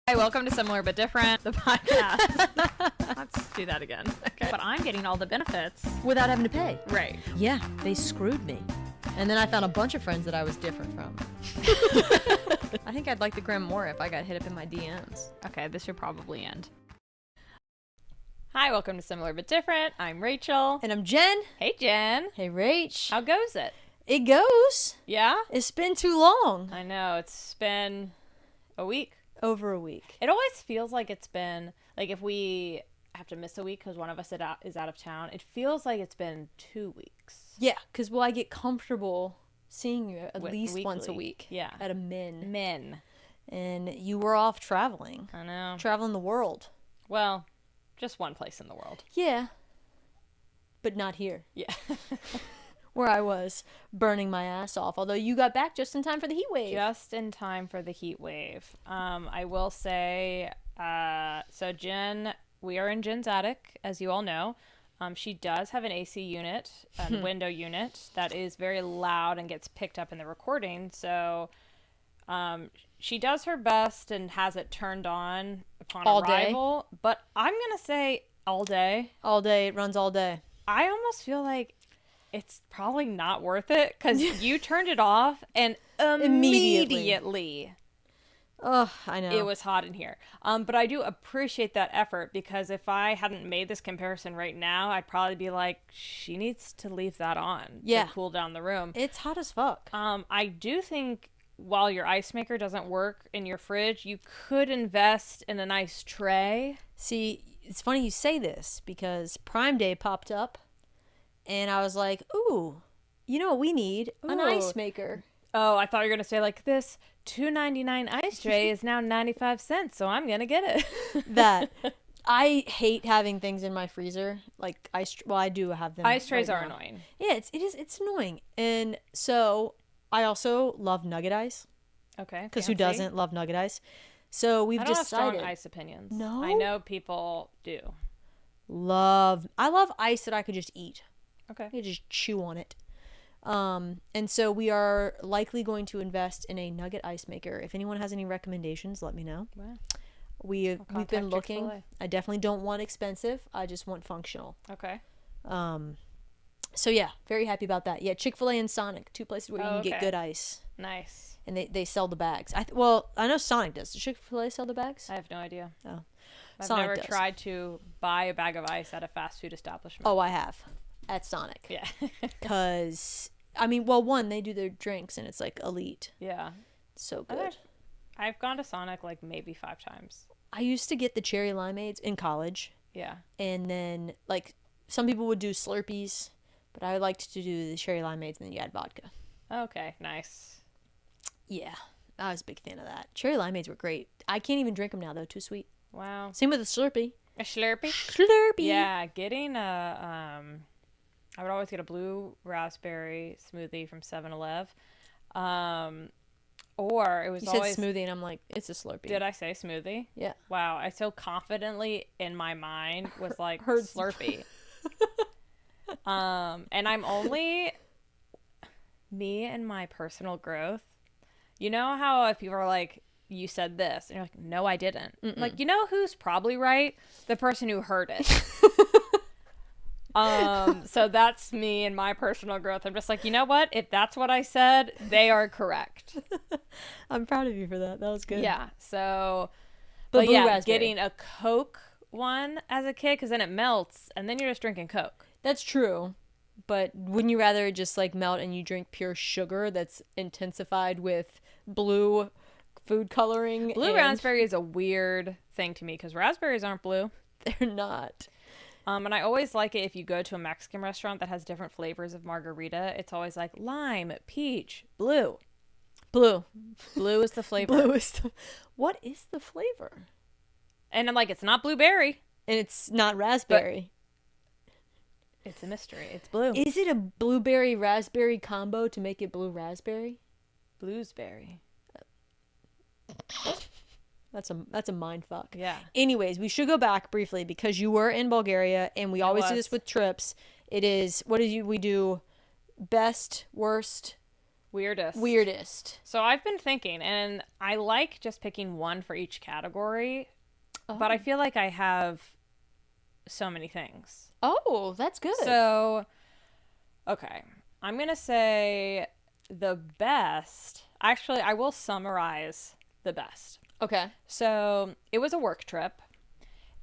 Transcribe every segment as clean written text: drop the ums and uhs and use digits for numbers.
Hi, welcome to Similar But Different, the podcast. Let's do that again. Okay. But I'm getting all the benefits. Without having to pay. Right. Yeah, they screwed me. And then I found a bunch of friends that I was different from. I think I'd like the gram more if I got hit up in my DMs. Okay, this should probably end. Hi, welcome to Similar But Different. I'm Rachel. And I'm Jen. Hey, Jen. Hey, Rach. How goes it? It goes. Yeah? It's been too long. I know. It's been a week. Over a week. It always feels like it's been, like if we have to miss a week because one of us is out of town, it feels like it's been 2 weeks. Yeah, because I get comfortable seeing you at least weekly. once a week. Yeah. At a min. Min. And you were off traveling. I know. Traveling the world. Well, just one place in the world. Yeah. But not here. Yeah. Where I was burning my ass off. Although you got back just in time for the heat wave. Just in time for the heat wave. I will say, so Jen, we are in Jen's attic, as you all know. She does have an AC unit, a window unit, that is very loud and gets picked up in the recording. So she does her best and has it turned on upon all arrival. Day. But I'm going to say all day. All day. It runs all day. I almost feel like it's probably not worth it because you turned it off and immediately oh, I know. it was hot in here. But I do appreciate that effort because if I hadn't made this comparison right now, I'd probably be like, she needs to leave that on to cool down the room. It's hot as fuck. I do think while your ice maker doesn't work in your fridge, you could invest in a nice tray. See, it's funny you say this because Prime Day popped up. And I was like, ooh, you know what we need? An ice maker. Oh, I thought you were going to say like this $2.99 ice tray is now 95 cents, so I'm going to get it. That. I hate having things in my freezer. Like ice, well, I do have them. Ice trays right are now. annoying. Yeah, it's annoying. And so I also love nugget ice. Okay. Because who doesn't love nugget ice? So we've decided. I don't have strong ice opinions. No? I know people do. I love ice that I could just eat. Okay. You just chew on it. And so we are likely going to invest in a nugget ice maker. If anyone has any recommendations, let me know. Wow. We've been looking. Chick-fil-A. I definitely don't want expensive. I just want functional. Okay. So yeah, very happy about that. Yeah, Chick-fil-A and Sonic, 2 places where you can get good ice. Nice. And they sell the bags. I know Sonic does. Does Chick-fil-A sell the bags? I have no idea. Oh. I've Sonic never does. tried to buy a bag of ice at a fast food establishment. Oh, I have. At Sonic. Yeah. Because, I mean, well, one, they do their drinks and it's like elite. Yeah. So good. I've gone to Sonic like maybe 5 times. I used to get the cherry limeades in college. Yeah. And then, like, some people would do Slurpees, but I liked to do the cherry limeades and then you add vodka. Okay, nice. Yeah, I was a big fan of that. Cherry limeades were great. I can't even drink them now, though. Too sweet. Wow. Same with the Slurpee. A Slurpee? Slurpee. Yeah, getting I would always get a blue raspberry smoothie from 7-Eleven. Or it was You always... said smoothie, and I'm like, it's a Slurpee. Did I say smoothie? Yeah. Wow, I so confidently in my mind was like, Heard Slurpee. And I'm only... Me and my personal growth. You know how if people are like, you said this, and you're like, no, I didn't. Like, you know who's probably right? The person who heard it. So that's me and my personal growth. I'm just like, you know what? If that's what I said, they are correct. I'm proud of you for that. That was good. Yeah. So, but yeah, raspberry. getting a Coke one as a kid, because then it melts, and then you're just drinking Coke. That's true. But wouldn't you rather it just like melt and you drink pure sugar that's intensified with blue food coloring? Blue raspberry is a weird thing to me because raspberries aren't blue. They're not. And I always like it if you go to a Mexican restaurant that has different flavors of margarita. It's always like lime, peach, blue. Blue. Blue is the flavor. Blue is what is the flavor? And I'm like, it's not blueberry. And it's not raspberry. It's a mystery. It's blue. Is it a blueberry raspberry combo to make it blue raspberry? Bluesberry. That's a mind fuck. Yeah. Anyways, we should go back briefly because you were in Bulgaria and we always do this with trips. It is, we do? Best, worst, Weirdest. So I've been thinking, and I like just picking one for each category, but I feel like I have so many things. Oh, that's good. So, okay. I'm going to say the best. Actually, I will summarize the best. Okay. So, it was a work trip,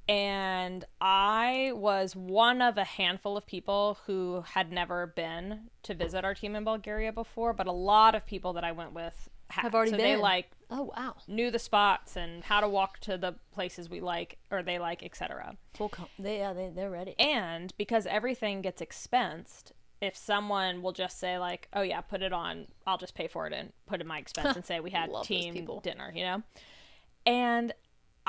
and I was one of a handful of people who had never been to visit our team in Bulgaria before, but a lot of people that I went with have already been. They like, oh wow, knew the spots and how to walk to the places we like or they like, etc. They're ready. And because everything gets expensed, if someone will just say like, oh yeah, put it on, I'll just pay for it and put in my expense and say we had team dinner, you know? And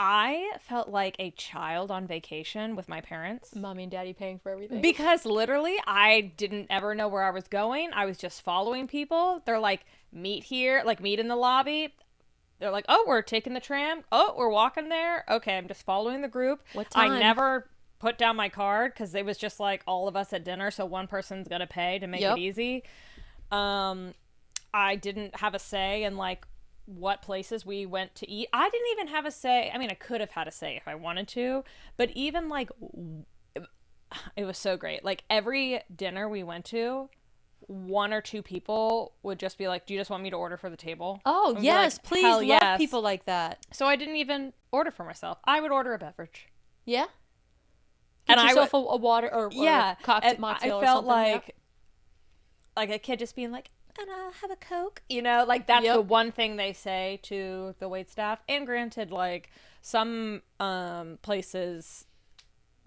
I felt like a child on vacation with my parents. Mommy and daddy paying for everything. Because literally, I didn't ever know where I was going. I was just following people. They're like, meet here, like meet in the lobby. They're like, oh, we're taking the tram. Oh, we're walking there. Okay, I'm just following the group. What time? I never put down my card because it was just like all of us at dinner, so one person's going to pay to make it easy. I didn't have a say in like what places we went to eat. I didn't even have a say. I mean, I could have had a say if I wanted to, but even like it was so great. Like every dinner we went to, one or two people would just be like, do you just want me to order for the table? Oh, yes, like, please. Love yes. People like that. So I didn't even order for myself. I would order a beverage. Yeah. Get and yourself a water or yeah, a cocktail mocktail I felt like a kid just being like, and I'll have a Coke, you know, like that's the one thing they say to the waitstaff. And granted, like some places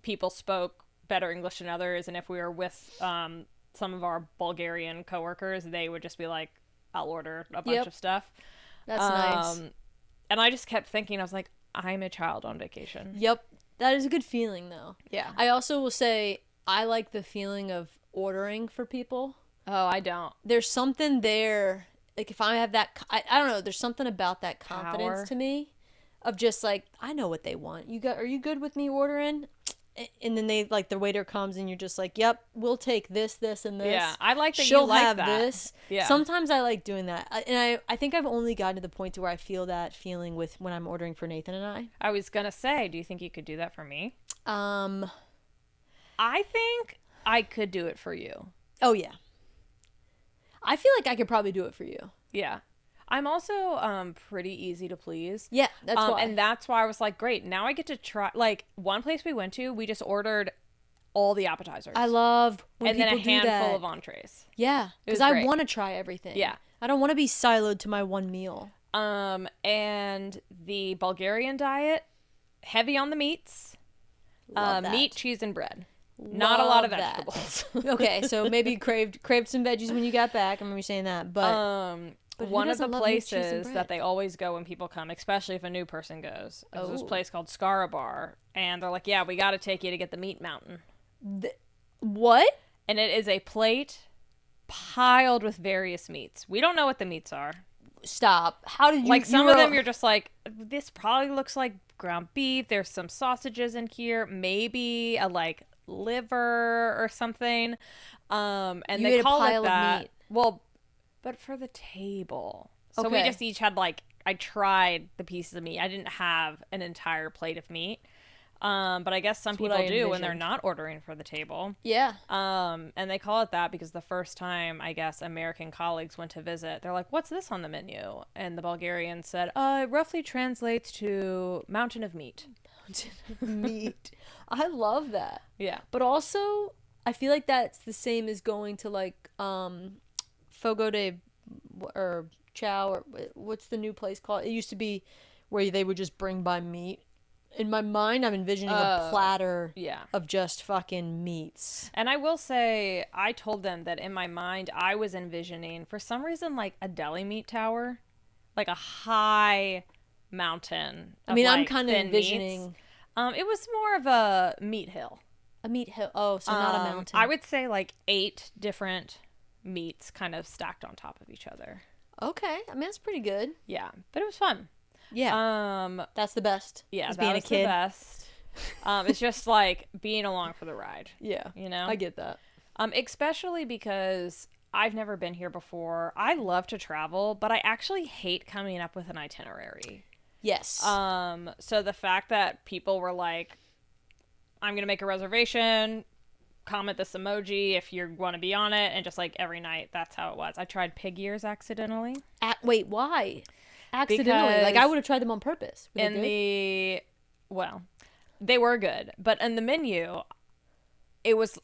people spoke better English than others, and if we were with some of our Bulgarian coworkers, they would just be like, I'll order a bunch of stuff. That's nice. And I just kept thinking, I was like, I'm a child on vacation. Yep. That is a good feeling though. Yeah. I also will say I like the feeling of ordering for people. Oh, I don't. There's something there, like if I have that, I don't know, there's something about that confidence to me of just like, I know what they want. Are you good with me ordering? And then they like the waiter comes and you're just like, yep, we'll take this, and this. Yeah, I like that. She'll you like have that. This. Yeah. Sometimes I like doing that, and I think I've only gotten to the point to where I feel that feeling with when I'm ordering for Nathan and I. I was gonna say, do you think you could do that for me? I think I could do it for you. Oh yeah. I feel like I could probably do it for you. Yeah. I'm also pretty easy to please. Yeah, that's why. And that's why I was like, great, now I get to try. Like, one place we went to, we just ordered all the appetizers. I love when people do that. And then a handful of entrees. Yeah, because I want to try everything. Yeah. I don't want to be siloed to my one meal. And the Bulgarian diet, heavy on the meats. Meat, cheese, and bread. Not a lot of vegetables. Okay, so maybe craved some veggies when you got back. I remember you saying that, but one of the places that they always go when people come, especially if a new person goes, is this place called Skara Bar, and they're like, "Yeah, we got to take you to get the meat mountain." What? And it is a plate piled with various meats. We don't know what the meats are. Stop. How did you like some of them? You're just like, this probably looks like ground beef. There's some sausages in here, maybe a like liver or something, and they call it that. Well, but for the table, so we just each had like, I tried the pieces of meat. I didn't have an entire plate of meat, but I guess some people do when they're not ordering for the table. Yeah. And they call it that because the first time I guess American colleagues went to visit, they're like, "What's this on the menu?" And the Bulgarian said, "It roughly translates to mountain of meat." Meat. I love that. Yeah. But also, I feel like that's the same as going to like Fogo de or Chow or what's the new place called? It used to be where they would just bring by meat. In my mind, I'm envisioning a platter of just fucking meats. And I will say, I told them that in my mind, I was envisioning, for some reason, like a deli meat tower, like a high mountain. I mean, I'm kind of envisioning. Meats. It was more of a meat hill. A meat hill. Oh, so not a mountain. I would say like 8 different meats kind of stacked on top of each other. Okay. I mean, that's pretty good. Yeah. But it was fun. Yeah. That's the best. Yeah. As that being was a kid. The best. It's just like being along for the ride. Yeah. You know? I get that. Especially because I've never been here before. I love to travel, but I actually hate coming up with an itinerary. Yes. So the fact that people were like, I'm going to make a reservation, comment this emoji if you want to be on it, and just like every night, that's how it was. I tried pig ears accidentally. Wait, why? Accidentally? Like, I would have tried them on purpose. Were they good? Well, they were good, but in the menu, it was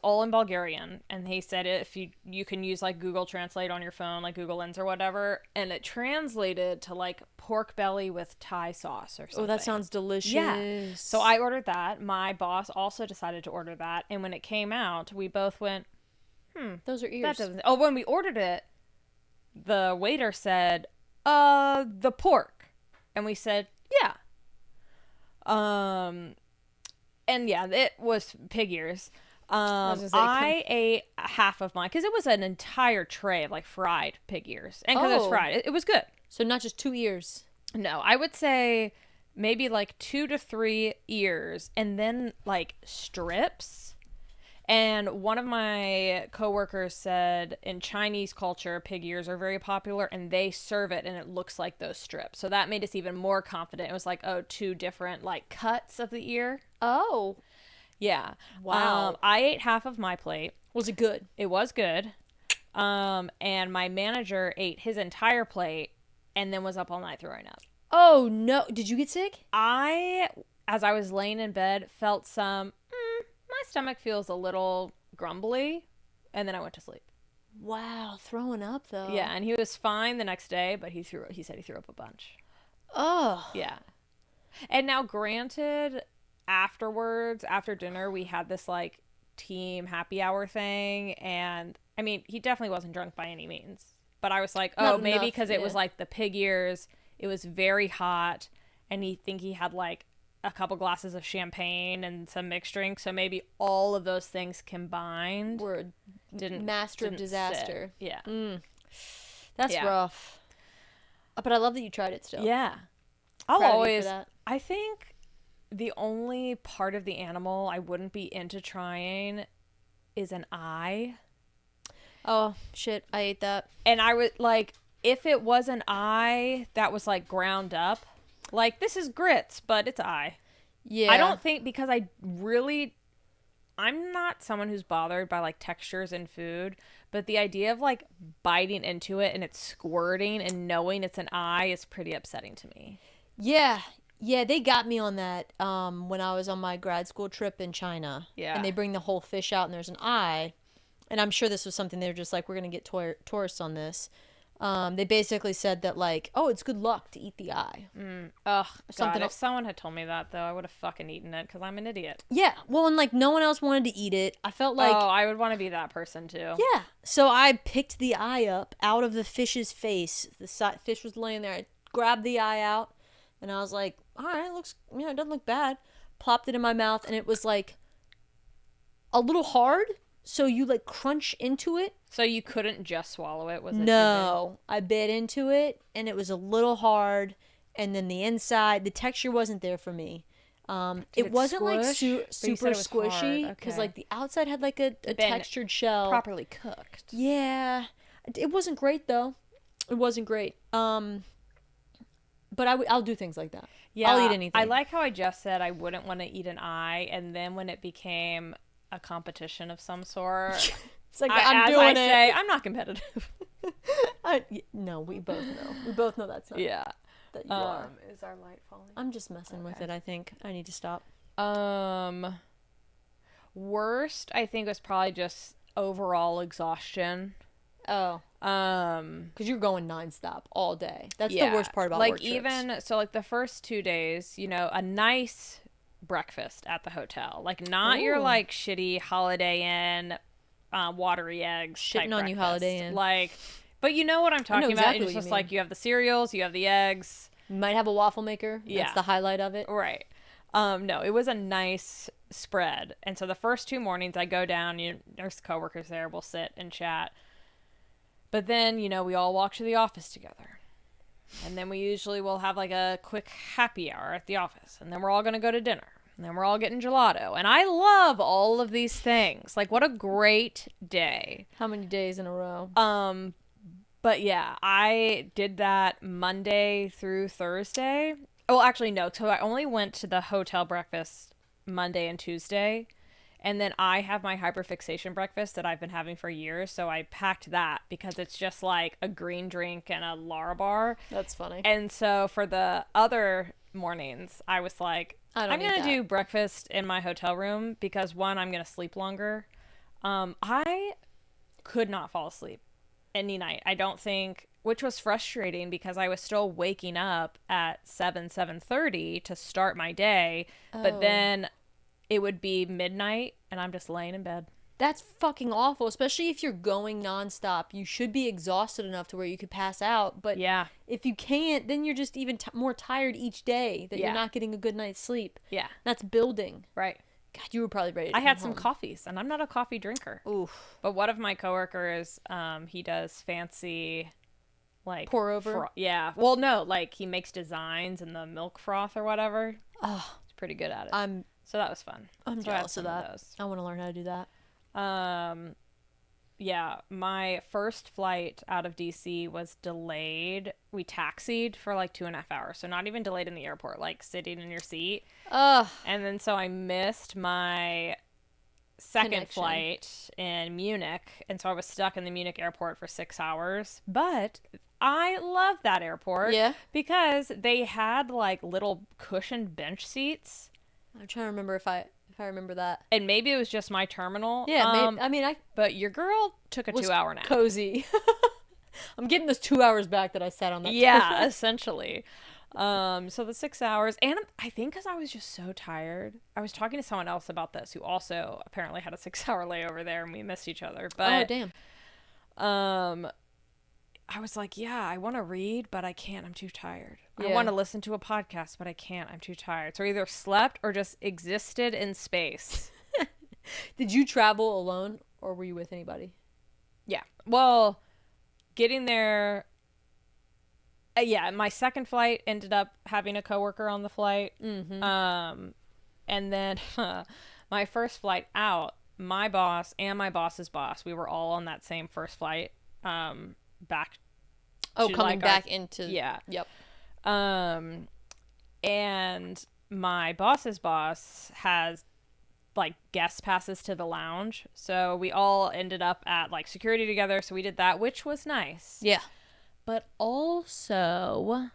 all in Bulgarian, and he said if you can use like Google Translate on your phone, like Google Lens or whatever, and it translated to like pork belly with Thai sauce or something. Oh, that sounds delicious. Yeah. So I ordered that. My boss also decided to order that, and when it came out, we both went, those are ears. that doesn't. Oh, when we ordered it, the waiter said, the pork," and we said, "Yeah." And yeah, it was pig ears. I ate half of mine because it was an entire tray of like fried pig ears, and because it was fried, it was good. So not just 2 ears. No, I would say maybe like 2 to 3 ears, and then like strips. And one of my coworkers said in Chinese culture, pig ears are very popular, and they serve it, and it looks like those strips. So that made us even more confident. It was like, 2 different like cuts of the ear. Oh. Yeah. Wow. I ate half of my plate. Was it good? It was good. And my manager ate his entire plate and then was up all night throwing up. Oh, no. Did you get sick? As I was laying in bed, felt some, my stomach feels a little grumbly, and then I went to sleep. Wow, throwing up though. Yeah, and he was fine the next day, but he said he threw up a bunch. Oh. Yeah. And now granted, afterwards, after dinner, we had this like team happy hour thing, and I mean, he definitely wasn't drunk by any means. But I was like, maybe because it was like the pig ears, it was very hot, and he had like a couple glasses of champagne and some mixed drinks, so maybe all of those things combined were master of disaster. Sit. Yeah. That's rough. But I love that you tried it still. Yeah. I'll always I think the only part of the animal I wouldn't be into trying is an eye. Oh, shit. I ate that. And I would like, if it was an eye that was like ground up, like this is grits, but it's eye. Yeah. I don't think, because I'm not someone who's bothered by like textures in food, but the idea of like biting into it and it's squirting and knowing it's an eye is pretty upsetting to me. Yeah. Yeah, they got me on that when I was on my grad school trip in China. Yeah. And they bring the whole fish out and there's an eye. And I'm sure this was something they were just like, we're going to get tourists on this. They basically said that like, oh, it's good luck to eat the eye. Ugh, God, if someone had told me that though, I would have fucking eaten it because I'm an idiot. Yeah, well, and like no one else wanted to eat it. I felt like, I would want to be that person too. Yeah, so I picked the eye up out of the fish's face. The fish was laying there. I grabbed the eye out, and I was like, all right, it looks, it doesn't look bad. Plopped it in my mouth, and it was like a little hard. So you like crunch into it. So you couldn't just swallow it? Was it? No, I bit into it and it was a little hard, and then the inside, the texture wasn't there for me. It wasn't like super squishy because like the outside had like a textured shell, properly cooked. Yeah, it wasn't great though. It wasn't great. But I'll do things like that. Yeah, I'll eat anything. I like how I just said I wouldn't want to eat an eye, and then when it became a competition of some sort, it's like I'm not competitive. No, we both know. We both know that's not. Yeah, that you are. Is our light falling? I'm just messing with it. I think I need to stop. Worst, I think, was probably just overall exhaustion. Oh. Because you're going nonstop all day. That's the worst part about work trips. Even so, like the first 2 days, a nice breakfast at the hotel, like not your like shitty Holiday Inn, watery eggs shitting type on you Holiday Inn, like, but you know what I'm talking about. It's just like you have the cereals, you have the eggs, you might have a waffle maker. That's the highlight of it, right? No, it was a nice spread. And so the first 2 mornings I go down, there's coworkers there, we'll sit and chat, but then we all walk to the office together. And then we usually will have like a quick happy hour at the office. And then we're all going to go to dinner. And then we're all getting gelato. And I love all of these things. Like, what a great day. How many days in a row? But yeah, I did that Monday through Thursday. Oh, actually, no. So I only went to the hotel breakfast Monday and Tuesday. And then I have my hyperfixation breakfast that I've been having for years. So I packed that because it's just like a green drink and a Lara bar. That's funny. And so for the other mornings, I was like, I'm going to do breakfast in my hotel room because, one, I'm going to sleep longer. I could not fall asleep any night. I don't think, which was frustrating because I was still waking up at 7:30 to start my day. But then it would be midnight and I'm just laying in bed. That's fucking awful, especially if you're going nonstop. You should be exhausted enough to where you could pass out. But yeah, if you can't, then you're just even more tired each day that you're not getting a good night's sleep. Yeah. That's building. Right. God, you were probably ready to I come had some home. coffees, and I'm not a coffee drinker. Oof. But one of my coworkers, he does fancy, like... Pour over? Yeah. Well, no, like, he makes designs in the milk froth or whatever. Oh, he's pretty good at it. So that was fun. I'm so jealous of that. I want to learn how to do that. Yeah, my first flight out of DC was delayed. We taxied for like 2.5 hours. So not even delayed in the airport, like sitting in your seat. Ugh. And then so I missed my second flight in Munich. And so I was stuck in the Munich airport for 6 hours. But I love that airport. Yeah. Because they had like little cushioned bench seats. I'm trying to remember if I remember that. And maybe it was just my terminal. Yeah, but your girl took a 2-hour nap. Cozy. I'm getting those 2 hours back that I sat on that. Yeah, essentially. So the 6 hours, and I think because I was just so tired. I was talking to someone else about this who also apparently had a 6-hour layover there, and we missed each other. But oh damn. I was like, yeah, I want to read, but I can't. I'm too tired. Yeah. I want to listen to a podcast, but I can't. I'm too tired. So I either slept or just existed in space. Did you travel alone or were you with anybody? Yeah. Well, getting there. Yeah, my second flight ended up having a coworker on the flight. Mm-hmm. And then my first flight out, my boss and my boss's boss, we were all on that same first flight. Back coming like back into yep and my boss's boss has like guest passes to the lounge, so we all ended up at like security together, so we did that, which was nice. Yeah. But also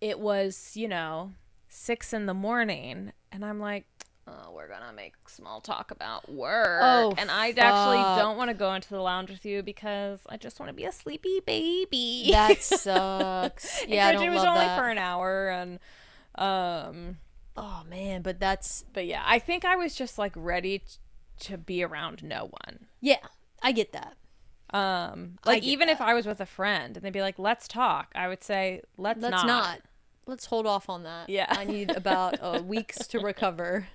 it was 6 a.m. and I'm like, oh, we're gonna make small talk about work. And I actually don't want to go into the lounge with you because I just want to be a sleepy baby. That sucks. Yeah, I don't it was love only that. for an hour, and oh man, but yeah, I think I was just like ready to be around no one. Yeah, I get that. Like even if I was with a friend and they'd be like, let's talk, I would say let's not. Let's hold off on that. Yeah. I need about weeks to recover.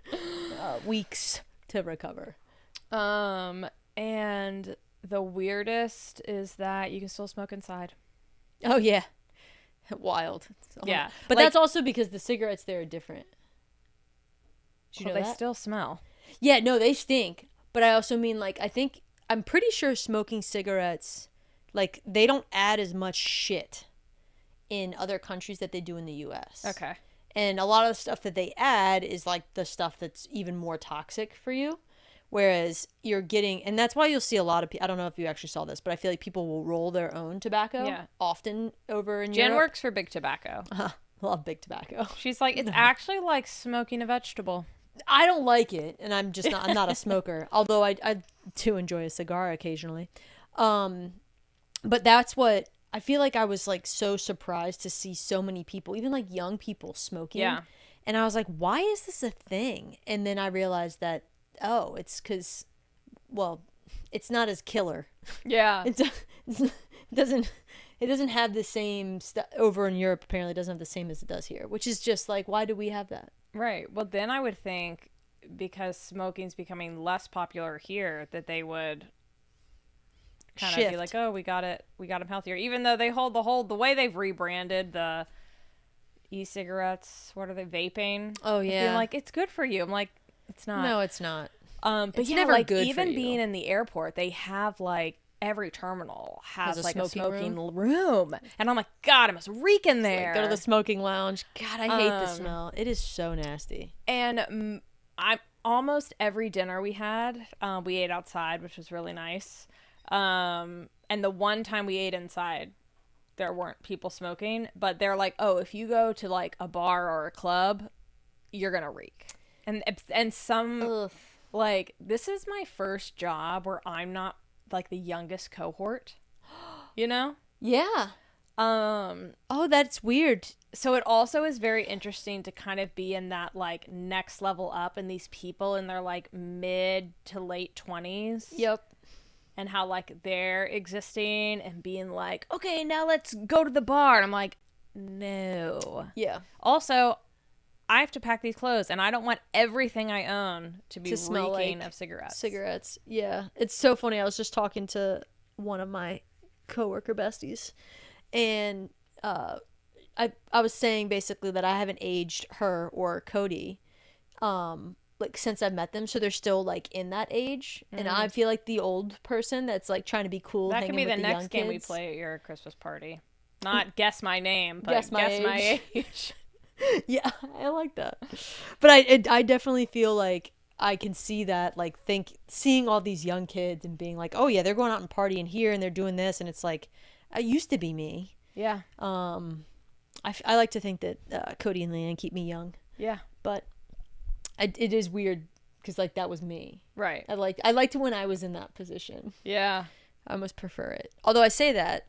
And the weirdest is that you can still smoke inside. Oh, yeah. Wild. Yeah. But that's also because the cigarettes there are different. Did you know they still smell. Yeah, no, they stink. But I also mean, like, I'm pretty sure smoking cigarettes, like, they don't add as much shit in other countries that they do in the U.S. Okay. And a lot of the stuff that they add is like the stuff that's even more toxic for you. Whereas you're getting, and that's why you'll see a lot of people, I don't know if you actually saw this, but I feel like people will roll their own tobacco often over in Jen Europe. works for Big Tobacco. Love Big Tobacco. She's like, it's actually like smoking a vegetable. I don't like it, and I'm not a smoker, although I do enjoy a cigar occasionally. But that's what, I feel like I was like so surprised to see so many people, even like young people smoking. Yeah. And I was like, why is this a thing? And then I realized that, oh, it's because, well, it's not as killer. Yeah. It doesn't have the same stuff over in Europe. Apparently it doesn't have the same as it does here, which is just like, why do we have that? Right. Well, then I would think because smoking's becoming less popular here that they would kind of be like, oh, we got them healthier, even though they hold the way they've rebranded the e-cigarettes. What are they? Vaping. Oh, And yeah. being like, it's good for you. I'm like, it's not. No, it's not. But It's yeah, never like good for even you. being in the airport, they have like every terminal has a like a smoking smoking room. And I'm like, God, it must reek in there. Like, go to the smoking lounge. God, I hate the Um, smell. It is so nasty. And I almost every dinner we had, we ate outside, which was really nice. And the one time we ate inside, there weren't people smoking, but they're like, oh, if you go to like a bar or a club, you're gonna reek. And some Ugh. like, this is my first job where I'm not like the youngest cohort, you know? Yeah. Um, Oh, that's weird. so it also is very interesting to kind of be in that like next level up, and these people in their like mid to late 20s. Yep. And how like they're existing and being like, okay, now let's go to the bar. And I'm like, no. Yeah. Also, I have to pack these clothes, and I don't want everything I own to be To smell reeking like of cigarettes. Cigarettes. Yeah. It's so funny. I was just talking to one of my coworker besties, and I was saying basically that I haven't aged her or Cody like since I've met them, so they're still like in that age, and I feel like the old person that's like trying to be cool. That hanging could be with the the next young game we kids. play at your Christmas party. Not guess my name, but Guess guess my my age. age. Yeah, I like that. But I definitely feel like I can see that, like, seeing all these young kids and being like, oh yeah, they're going out and partying here and they're doing this, and it's like, it used to be me. Yeah. I like to think that Cody and Leanne keep me young, Yeah. but it is weird because like that was me. Right. I liked it when I was in that position. Yeah. I almost prefer it. Although I say that,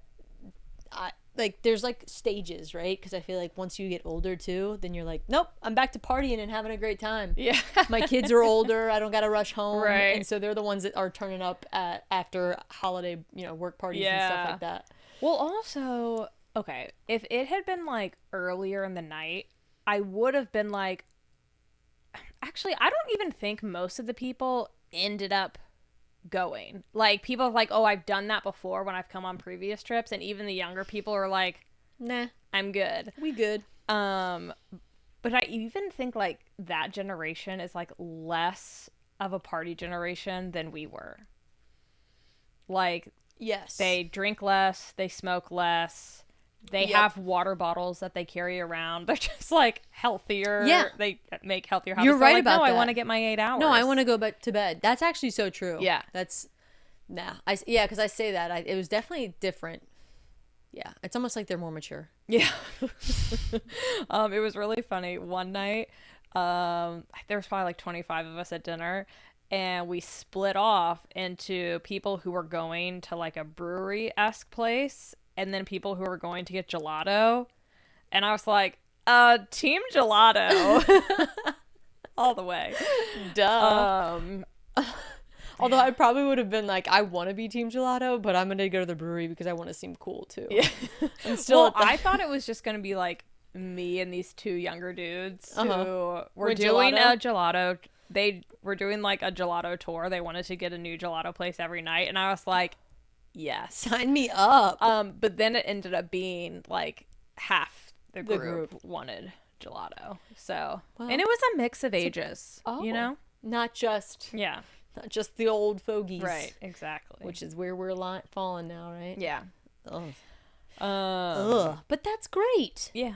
like there's like stages, right? Because I feel like once you get older too, then you're like, nope, I'm back to partying and having a great time. Yeah. My kids are older. I don't gotta rush home. Right. And so they're the ones that are turning up after holiday, work parties and stuff like that. Well, also, okay, if it had been like earlier in the night, I would have been like, actually, I don't even think most of the people ended up going. Like, people are like, oh, I've done that before when I've come on previous trips, and even the younger people are like, Nah, I'm good. we good. But I even think like that generation is like less of a party generation than we were. Like, Yes. they drink less, they smoke less, they Yep. have water bottles that they carry around. They're just like healthier. Yeah. They make healthier habits. You're They're right like, about no, I that. want to get my 8 hours. No, I want to go back to bed. That's actually so true. Yeah. That's, yeah, because I say that. It was definitely different. Yeah. It's almost like they're more mature. Yeah. It was really funny. One night, there was probably like 25 of us at dinner, and we split off into people who were going to like a brewery-esque place, and then people who were going to get gelato. And I was like, team gelato. All the way. Duh. Although I probably would have been like, I want to be Team Gelato, but I'm going to go to the brewery because I want to seem cool too. Yeah. I'm still Well, at the- I thought it was just going to be like me and these two younger dudes who were With doing gelato? a gelato. They were doing like a gelato tour. They wanted to get a new gelato place every night. And I was like, yes. Sign me up. But then it ended up being like half the The group wanted gelato. So, Well, and it was a mix of ages, Oh. you know? Not just the old fogies. Right. Exactly. Which is where we're falling now, right? yeah. Ugh. Um, But that's great. yeah.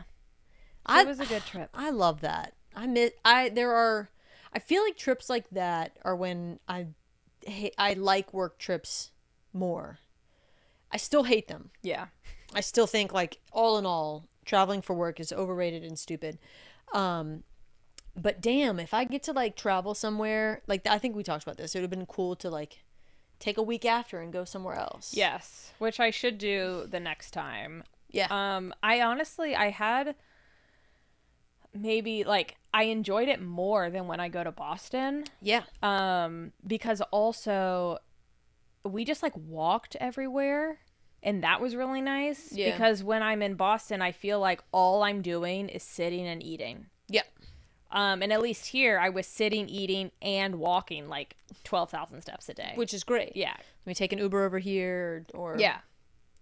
I- It was a good trip. I love that. I feel like trips like that are when I like work trips more. I still hate them. Yeah. I still think, like, all in all, traveling for work is overrated and stupid. But damn, if I get to like travel somewhere, like, I think we talked about this, it would have been cool to like take a week after and go somewhere else. Yes, which I should do the next time. Yeah. I had maybe like I enjoyed it more than when I go to Boston. Yeah. Because also we just like walked everywhere, and that was really nice. Yeah. Because when I'm in Boston, I feel like all I'm doing is sitting and eating. Yeah. And at least here I was sitting, eating, and walking like 12,000 steps a day. Which is great. yeah. We take an Uber over here or Yeah.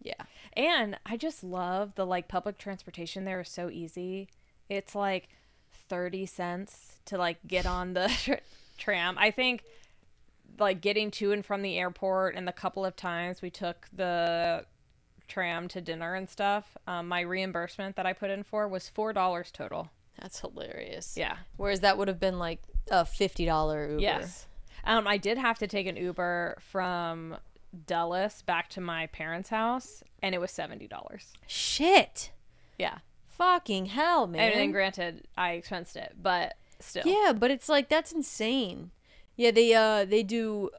Yeah. And I just love the like public transportation there is so easy. it's like 30 cents to like get on the tram. I think like getting to and from the airport and the couple of times we took the tram to dinner and stuff, my reimbursement that I put in for was $4 total. That's hilarious. Yeah. Whereas that would have been like a $50 Uber. Yes. I did have to take an Uber from Dulles back to my parents' house, and it was $70. Shit. Yeah. Fucking hell, man. And then granted, I expensed it, but still. Yeah, but it's like, that's insane. Yeah, they do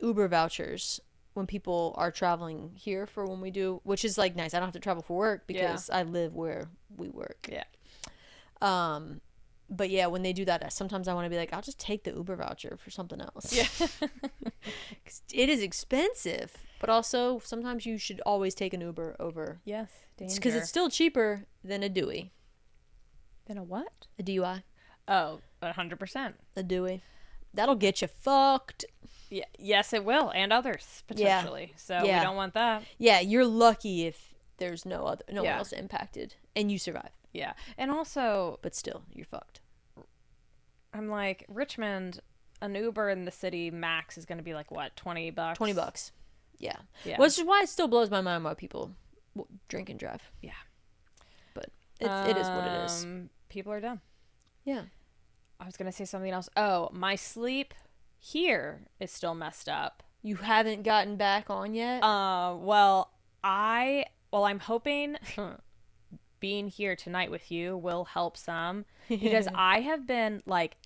Uber vouchers when people are traveling here for when we do, which is like nice. I don't have to travel for work because I live where we work. Yeah. But yeah, when they do that, sometimes I want to be like, I'll just take the Uber voucher for something else. Yeah. 'Cause it is expensive, but also sometimes you should always take an Uber over. Yes. Danger. Because it's still cheaper than a Dewey. Then a what? A DUI. Oh, 100%. A Dewey. That'll get you fucked. Yeah. Yes, it will, and others potentially. So we don't want that. Yeah, you're lucky if there's no one Yeah. else impacted and you survive. Yeah. And also, But still, you're fucked. I'm like, Richmond, an Uber in the city max is going to be like, what, $20? $20. Yeah. Yeah. Which is why it still blows my mind why people drink and drive. Yeah. But it is what it is. People are dumb. Yeah. I was going to say something else. Oh, my sleep here is still messed up. You haven't gotten back on yet? I'm hoping being here tonight with you will help some, because I have been like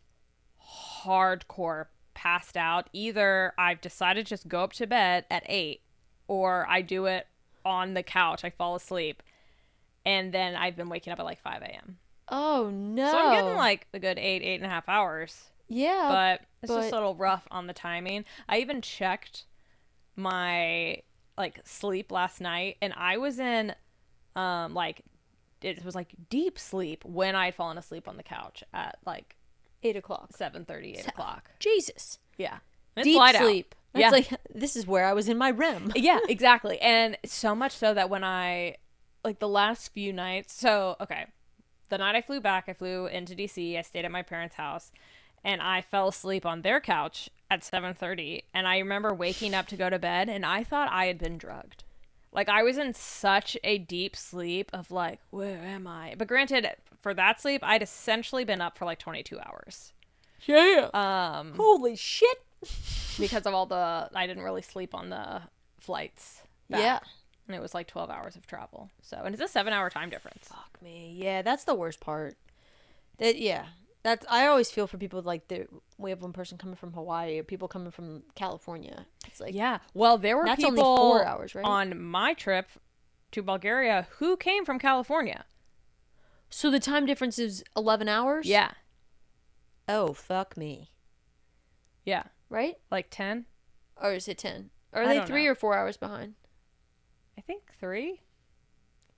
hardcore passed out. Either I've decided to just go up to bed at 8, or I do it on the couch. I fall asleep, and then I've been waking up at like 5 a.m. Oh, no. So I'm getting like a good 8.5 hours. Yeah. But it's just a little rough on the timing. I even checked my like sleep last night, and I was in like, it was like deep sleep when I'd fallen asleep on the couch at like 8 o'clock. 7:30, 8 o'clock. Jesus. Yeah. It's Deep light sleep. Out. That's Yeah. like, this is where I was in my REM. Yeah, exactly. And so much so that when I, like the last few nights, so, okay, the night I flew back, I flew into DC, I stayed at my parents' house, and I fell asleep on their couch at 7:30, and I remember waking up to go to bed, and I thought I had been drugged. Like, I was in such a deep sleep of like, where am I? But granted, for that sleep, I'd essentially been up for like 22 hours. Yeah. Holy shit. Because of I didn't really sleep on the flights back. Yeah. And it was like 12 hours of travel. So, and it's a 7-hour time difference. Fuck me. Yeah, that's the worst part. I always feel for people like we have one person coming from Hawaii or people coming from California. It's like, Yeah. Well, there were that's people only 4 hours, right? on my trip to Bulgaria who came from California. So the time difference is 11 hours? Yeah. Oh, fuck me. Yeah. Right? Like 10? Or is it 10? Are I they don't 3 know. or 4 hours behind? I think 3.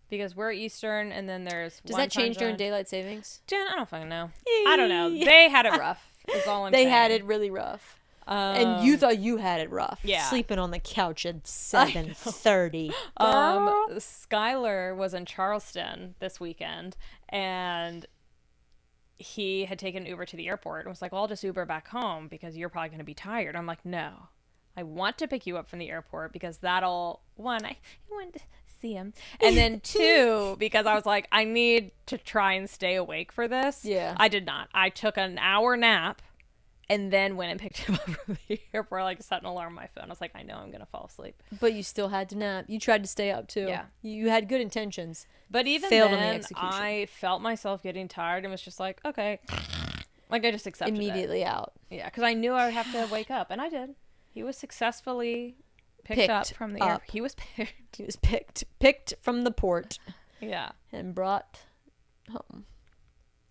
Because we're Eastern, and then there's Does one that change time during zone. daylight savings? Jen, I don't fucking know. I don't know. They had it rough. Is all I'm They saying. had it really rough. And you thought you had it rough. Yeah. Sleeping on the couch at 7:30. Skylar was in Charleston this weekend, and he had taken Uber to the airport and was like, well, I'll just Uber back home because you're probably going to be tired. I'm like, no, I want to pick you up from the airport because that'll, one, I want to see him, and then 2, because I was like, I need to try and stay awake for this. Yeah. I did not. I took an hour nap and then went and picked him up from the airport, like set an alarm on my phone. I was like, I know I'm going to fall asleep. But you still had to nap. You tried to stay up too. Yeah. You had good intentions. But even Failed on the then, execution. I felt myself getting tired and was just like, okay. Like, I just accepted Immediately out. it. Yeah, because I knew I would have to wake up, and I did. He was successfully picked up from the air. He was picked. He was picked from the port Yeah. and brought home.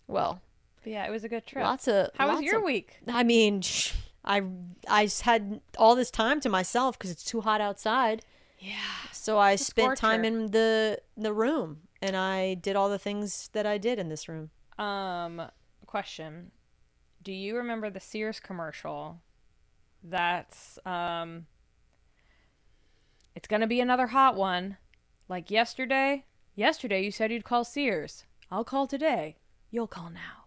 Well, But yeah, it was a good trip. How was your week? I mean, I just had all this time to myself because it's too hot outside. Yeah. So I spent time torture. in the room, and I did all the things that I did in this room. Question. Do you remember the Sears commercial that's, it's going to be another hot one. Like yesterday you said you'd call Sears. I'll call today. You'll call now.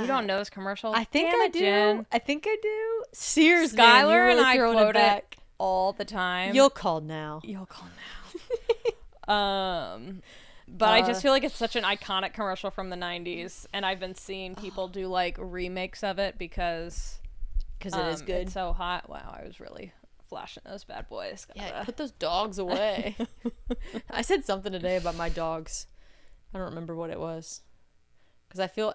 You don't know this commercial? I think Damn I it, do. Jen. I think I do. Sears, man, you're Skylar really and I throwing quote it back. it all the time. You'll call now. You'll call now. But I just feel like it's such an iconic commercial from the 90s, and I've been seeing people do like remakes of it because it is good. It's so hot. Wow, I was really flashing those bad boys. Yeah, put those dogs away. I said something today about my dogs. I don't remember what it was. Because I feel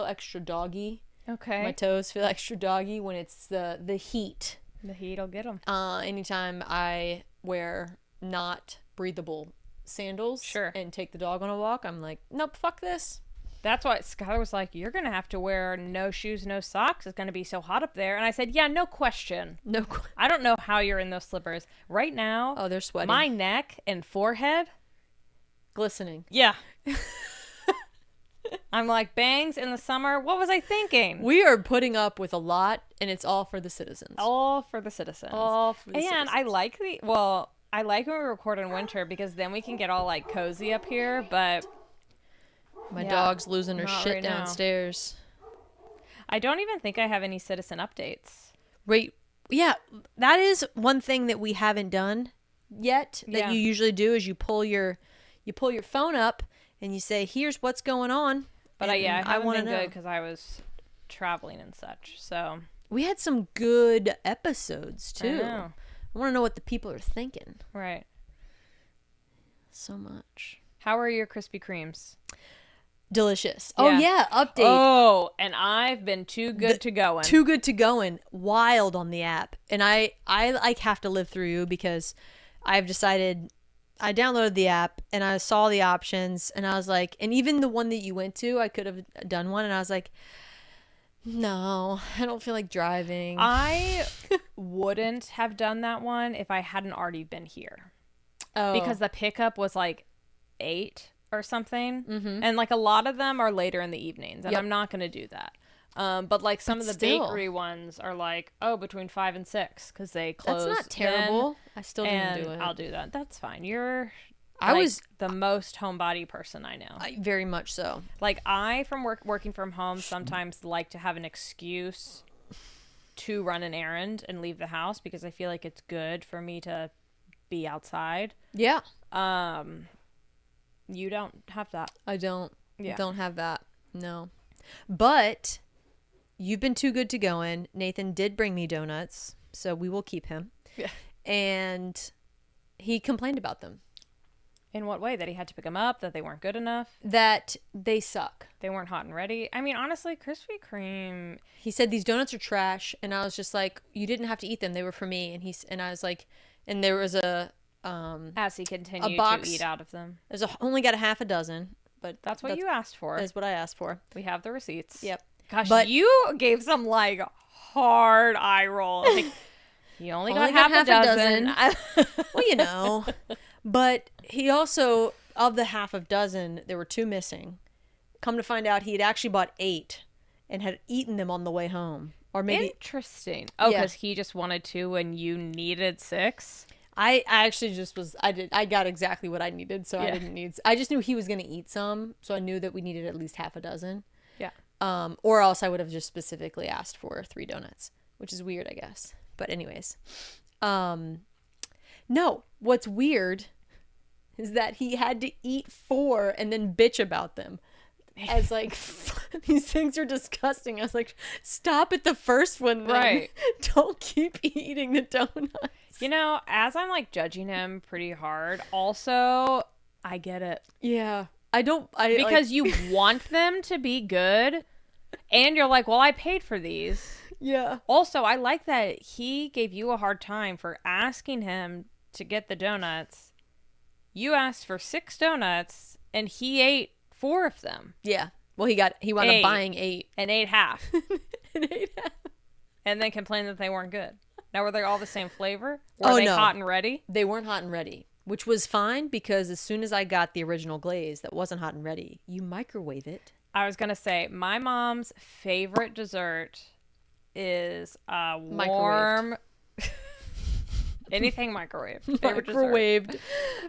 extra doggy. Okay. My toes feel extra doggy when it's the heat. The heat'll get them. Anytime I wear not breathable sandals and take the dog on a walk, I'm like, nope, fuck this. That's why Skylar was like, you're going to have to wear no shoes, no socks. It's going to be so hot up there. And I said, yeah, no question. I don't know how you're in those slippers. Right now. Oh, they're sweaty. My neck and forehead. Glistening. Yeah. I'm like, bangs in the summer. What was I thinking? We are putting up with a lot, and it's all for the citizens. All for the citizens. All for the citizens. And I like when we record in winter because then we can get all like cozy up here, but my dog's losing her shit right downstairs. I don't even think I have any citizen updates. Right. Yeah, that is one thing that we haven't done yet that you usually do is you pull your phone up and you say, here's what's going on. But I haven't been good because I was traveling and such. So we had some good episodes too. I want to know what the people are thinking. Right. So much. How are your Krispy Kremes? Delicious. Yeah. Oh yeah, update. Oh, and I've been too good to going. Too good to going. Wild on the app. And I like have to live through you because I've decided I downloaded the app and I saw the options and I was like, and even the one that you went to, I could have done one and I was like, no, I don't feel like driving. I wouldn't have done that one if I hadn't already been here. Oh. Because the pickup was like 8 or something. Mm-hmm. And like a lot of them are later in the evenings and I'm not going to do that. But like some of the bakery ones are like, between 5 and 6 because they close. That's not terrible. I still didn't do it. I'll do that. That's fine. You're I was the most homebody person I know. Very much so. Like from working from home, sometimes like to have an excuse to run an errand and leave the house because I feel like it's good for me to be outside. Yeah. You don't have that. I don't. Yeah. Don't have that. No. But you've been too good to go in. Nathan did bring me donuts, so we will keep him. Yeah. And he complained about them. In what way? That he had to pick them up? That they weren't good enough? That they suck. They weren't hot and ready? I mean, honestly, Krispy Kreme... He said these donuts are trash, and I was just like, you didn't have to eat them. They were for me. And I was like, and there was as he continued to eat out of them. Only got a half a dozen, but that's what you asked for. That's what I asked for. We have the receipts. Yep. Gosh, but you gave some like hard eye roll. Like, you only got half a dozen. Well, you know. But he also, of the half a dozen, there were 2 missing. Come to find out, he had actually bought 8 and had eaten them on the way home. Or maybe interesting. Oh, because he just wanted 2 and you needed 6. I actually just I got exactly what I needed, so I didn't need. I just knew he was going to eat some, so I knew that we needed at least half a dozen. Yeah. Or else I would have just specifically asked for 3 donuts, which is weird, I guess. But anyways, no. What's weird is that he had to eat 4 and then bitch about them. As like, these things are disgusting. I was like, stop at the first one, then. Right? Don't keep eating the donuts. You know, as I'm like judging him pretty hard, also I get it. Yeah, because you want them to be good, and you're like, well, I paid for these. Yeah. Also, I like that he gave you a hard time for asking him to get the donuts. You asked for 6 donuts, and he ate 4 of them. Yeah. Well, he wound up buying 8 and ate half. And ate half. And then complained that they weren't good. Now, were they all the same flavor? Were they hot and ready? They weren't hot and ready, which was fine because as soon as I got the original glaze that wasn't hot and ready, you microwave it. I was going to say, my mom's favorite dessert is warm... Anything microwave. Favorite dessert. Microwaved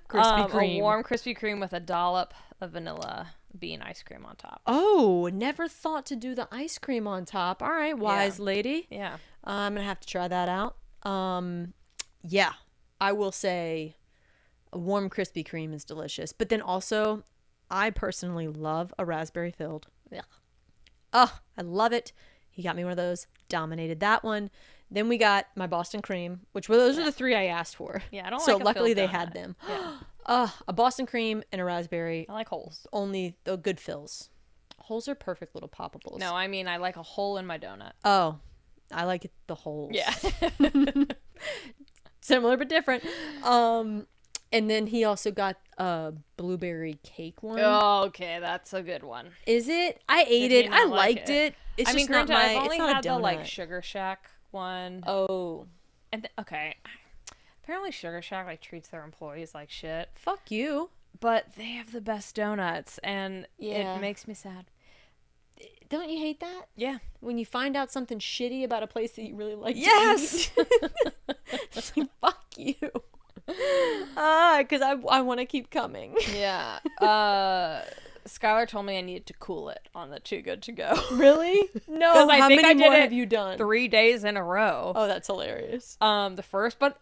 Krispy A Kreme. warm Krispy Kreme with a dollop of vanilla bean ice cream on top. Oh, never thought to do the ice cream on top. All right, wise lady. Yeah. I'm gonna have to try that out. Yeah, I will say a warm Krispy Kreme is delicious. But then also, I personally love a raspberry filled. Ugh. Oh, I love it. He got me one of those. Dominated that one. Then we got my Boston cream, which were those are the three I asked for. Yeah, I don't so like a luckily filled they donut. had them. Yeah. A Boston cream and a raspberry. I like holes. Only the good fills. Holes are perfect little poppables. No, I mean I like a hole in my donut. Oh, I like it, the holes. Yeah. Similar but different. And then he also got a blueberry cake one. Oh, okay, that's a good one. Is it? I ate Did it. you I not like liked it? it. It's I just mean, not granted, my. I've only It's not had a the donut. like Sugar Shack one. Oh, And okay, apparently Sugar Shack like treats their employees like shit, fuck you. but they have the best donuts, and Yeah. it makes me sad. Don't you hate that? Yeah. When you find out something shitty about a place that you really like Yes. to eat. It's like, fuck you. Because I want to keep coming. Yeah. Skylar told me I needed to cool it on the Too Good To Go. Really? No. 'Cause I How think many I did more it have you done? 3 days in a row. Oh, that's hilarious. The first, but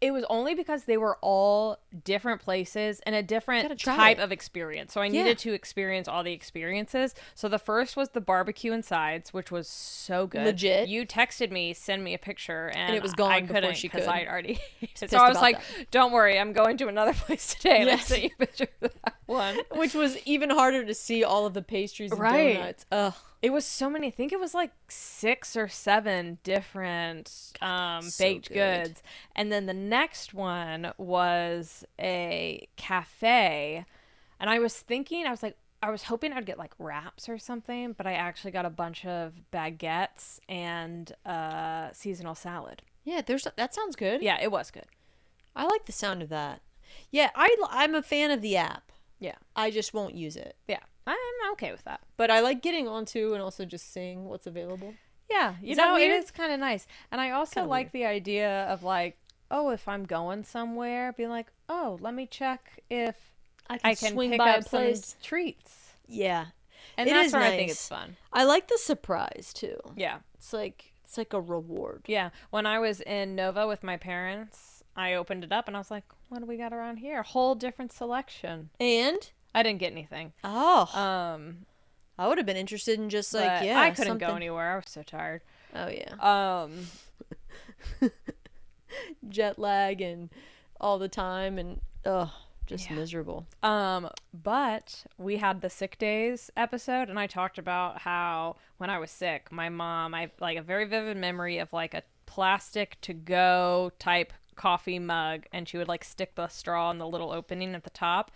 it was only because they were all different places and a different Gotta try type it. of experience. So I Yeah. needed to experience all the experiences. So the first was the barbecue and sides, which was so good. Legit. You texted me, send me a picture, and it was gone I before couldn't she because could. I'd already. So pissed I was about like, that. "Don't worry, I'm going to another place today." And Yes. I sent you a picture of that one. Which was even harder to see all of the pastries and Right. donuts. Ugh. It was so many. I think it was like 6 or 7 different so baked good. goods. And then the next one was a cafe. And I was thinking, I was hoping I'd get like wraps or something, but I actually got a bunch of baguettes and seasonal salad. Yeah, that sounds good. Yeah, it was good. I like the sound of that. Yeah, I'm a fan of the app. Yeah. I just won't use it. Yeah. I'm okay with that. But I like getting onto and also just seeing what's available. Yeah, Is that it weird? is kind of nice. And I also Kinda like the idea of like, oh, if I'm going somewhere, being like, oh, let me check if I can swing pick by up a some place. treats. Yeah. And It that's is where I think nice. it's fun. I like the surprise too. Yeah. It's like a reward. Yeah. When I was in Nova with my parents, I opened it up and I was like, what do we got around here? A whole different selection. And I didn't get anything. I would have been interested in just like But yeah. I couldn't something. go anywhere. I was so tired. Oh yeah. Jet lag and all the time and just miserable. But we had the sick days episode and I talked about how when I was sick, my mom, I like a very vivid memory of like a plastic to go type coffee mug and she would like stick the straw in the little opening at the top.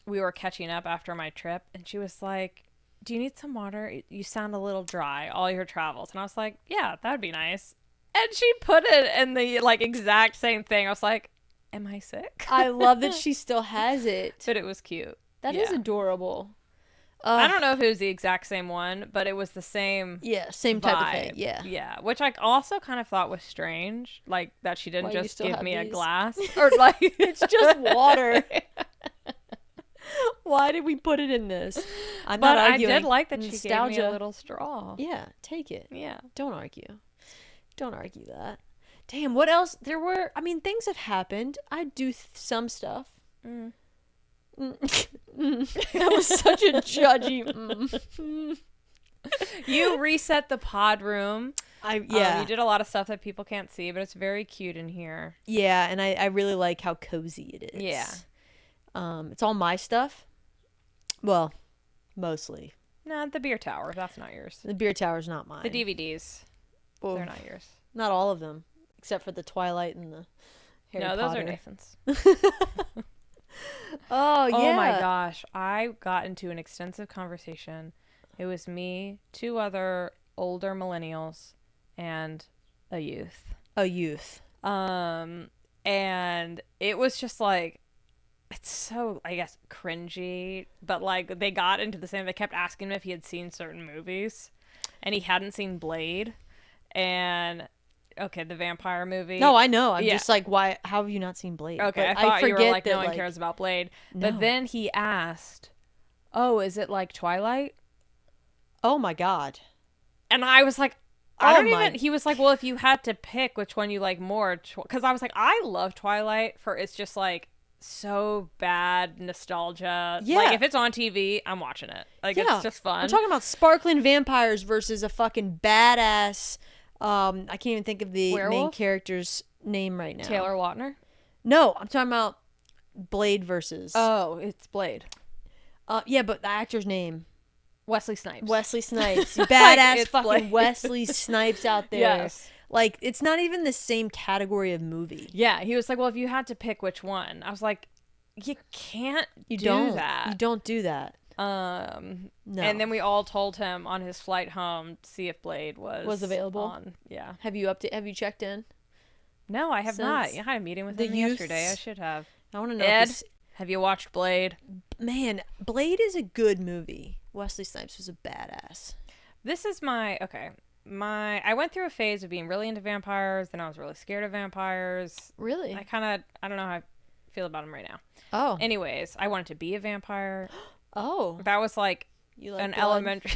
We were catching up after my trip and she was like, do you need some water? You sound a little dry all your travels. And I was like, yeah, that would be nice. And she put it in the like exact same thing. I was like, am I sick? I love that she still has it. But it was cute. That is Yeah. adorable. I don't know if it was the exact same one, but it was the same Yeah, same type of vibe. thing. Yeah. Yeah. Which I also kind of thought was strange. Like that she didn't Why you just still give have me a these? glass. Or like It's just water. Why did we put it in this? I'm but not I arguing. did like that she gave me Nostalgia. a little straw. Yeah, take it. Yeah. Don't argue. Don't argue that. Damn, what else? Things have happened. I do some stuff. That was such a judgy. You reset the pod room. Yeah. You did a lot of stuff that people can't see, but it's very cute in here. Yeah, and I really like how cozy it is. Yeah. It's all my stuff. Well, mostly. Nah, the beer tower. That's not yours. The beer tower's not mine. The DVDs. Well, They're not yours. Not all of them, except for the Twilight and the Harry No, Potter. those are Nathan's. Oh, yeah. Oh my gosh. I got into an extensive conversation. It was me, 2 other older millennials, and a youth. A youth. And it was just like, it's so, I guess, cringy, but like they got into the same, they kept asking him if he had seen certain movies, and he hadn't seen Blade. And Okay, the vampire movie. No, I know. I'm Yeah. just like, why? How have you not seen Blade? Okay, But I thought you were forget like, that, no one cares about Blade. No. But then he asked, oh, is it like Twilight? Oh my god. And I was like, he was like, well, if you had to pick which one you like more, because I was like, I love Twilight for it's just like so bad nostalgia. Yeah. Like if it's on TV, I'm watching it. Like it's just fun. We're talking about sparkling vampires versus a fucking badass. I can't even think of the main character's name right now. Taylor Lautner? No, I'm talking about Blade versus. Oh, it's Blade. Yeah, but the actor's name. Wesley Snipes. Wesley Snipes. Badass Like, fucking Blade. Wesley Snipes out there. Yes. Like, it's not even the same category of movie. Yeah, he was like, well, if you had to pick which one. I was like, you can't do that. You don't do that. No. And then we all told him on his flight home to see if Blade was available. On. Yeah. Have you checked in? No, I have not. I had a meeting with him yesterday. I should have. I want to know. Ed, have you watched Blade? Man, Blade is a good movie. Wesley Snipes was a badass. This is I went through a phase of being really into vampires, then I was really scared of vampires. Really? I don't know how I feel about them right now. Oh. Anyways, I wanted to be a vampire. Oh. That was like you like an blood? elementary.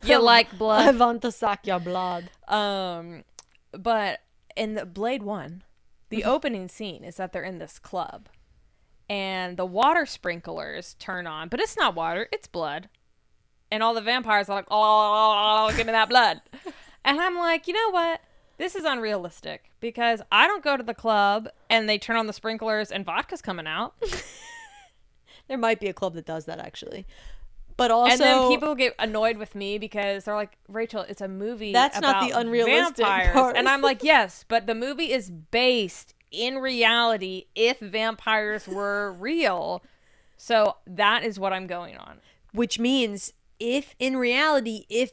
You like blood. I want to suck your blood. But in the Blade 1, the opening scene is that they're in this club. And the water sprinklers turn on, but it's not water, it's blood. And all the vampires are like, oh, give me that blood. And I'm like, you know what? This is unrealistic because I don't go to the club and they turn on the sprinklers and vodka's coming out. There might be a club that does that actually. But also, and then people get annoyed with me because they're like, Rachel, it's a movie that's about not the unrealistic vampires. part. And I'm like, yes, but the movie is based in reality if vampires were real. So that is what I'm going on. Which means if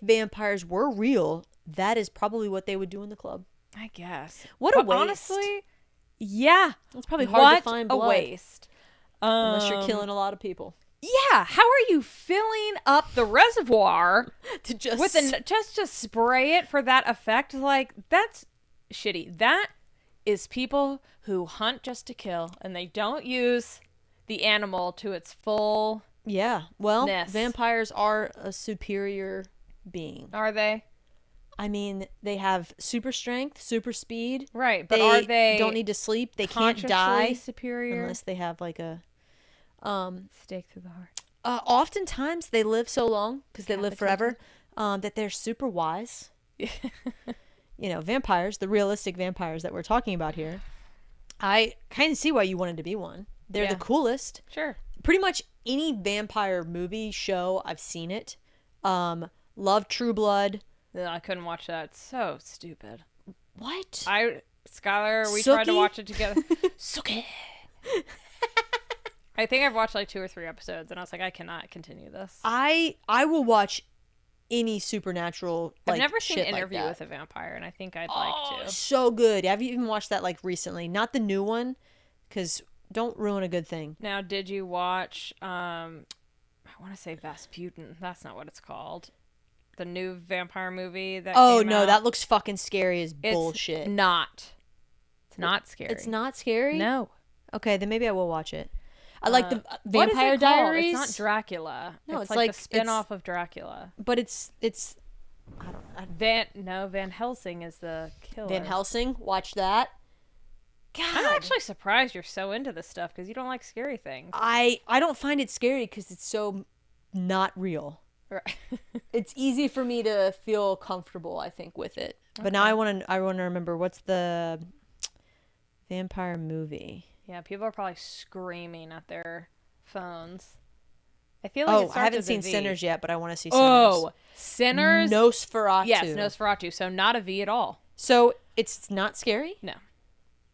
vampires were real, that is probably what they would do in the club. I guess. What a waste. Honestly, yeah. It's probably hard to find blood. What a waste. Unless you're killing a lot of people. Yeah. How are you filling up the reservoir to just with just to spray it for that effect? Like, that's shitty. That is people who hunt just to kill and they don't use the animal to its full. Yeah. Well, vampires are a superior being. Are they? I mean, they have super strength, super speed. Right, but are they don't need to sleep. They can't die superior unless they have like a stake through the heart. Oftentimes they live so long because they live forever that they're super wise. You know, vampires, the realistic vampires that we're talking about here. I kind of see why you wanted to be one. They're the coolest. Sure. Pretty much any vampire movie, show, I've seen it. Love True Blood. No, I couldn't watch that. It's so stupid. What? Skylar, we tried to watch it together. Suki. I think I've watched like 2 or 3 episodes, and I was like, I cannot continue this. I will watch any supernatural. I've never seen shit Interview like with a Vampire, and I think I'd like to. So good. Have you even watched that like recently? Not the new one, because don't ruin a good thing. Now, did you watch? I want to say Vesputin. That's not what it's called. The new vampire movie that. Oh came no, out. that looks fucking scary as bullshit. It's not. It's not scary. It's not scary? No. Okay, then maybe I will watch it. I like the what is Vampire it called? Diaries. It's not Dracula. No, it's like the spin-off of Dracula. But it's I don't Van Helsing is the killer. Van Helsing, watch that. God. I'm actually surprised you're so into this stuff because you don't like scary things. I don't find it scary because it's so not real. Right. It's easy for me to feel comfortable, I think, with it. Okay. But now I want to remember what's the vampire movie. Yeah, people are probably screaming at their phones. I feel like I haven't seen Sinners yet, but I want to see Sinners. Oh, Sinners. Nosferatu. Yes, Nosferatu. So not a V at all. So it's not scary? No.